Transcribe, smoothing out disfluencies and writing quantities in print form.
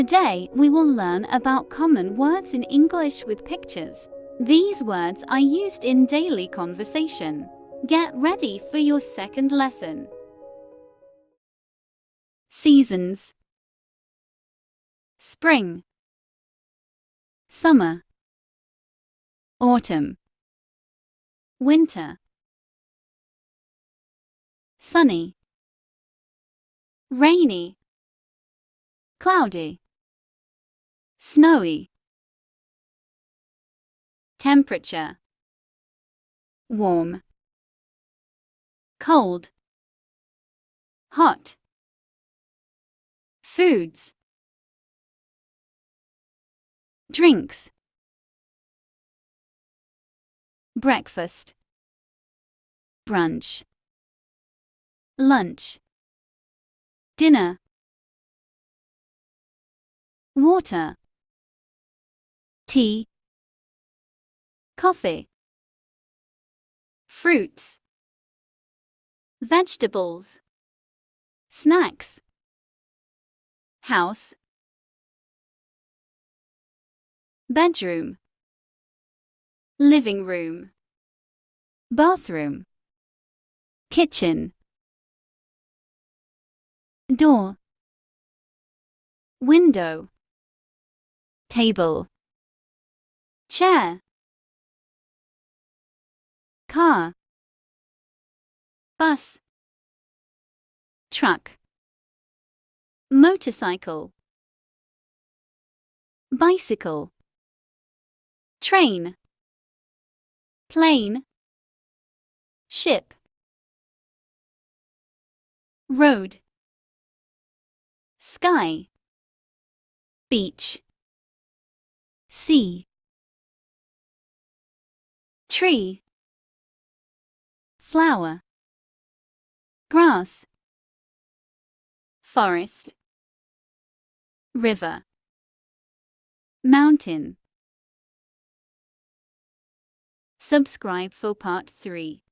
Today, we will learn about common words in English with pictures. These words are used in daily conversation. Get ready for your second lesson. Seasons: spring, summer, autumn, winter, sunny, rainy, cloudy, snowy. Temperature: warm, cold, hot. Foods: drinks, breakfast, brunch, lunch, dinner. Water, tea, coffee. Fruits, vegetables, snacks. House, bedroom, living room, bathroom, kitchen, door, window, table, chair, car, bus, truck, motorcycle, bicycle, train, plane, ship, road, sky, beach, sea, tree, flower, grass, forest, river, mountain. Subscribe for part 3.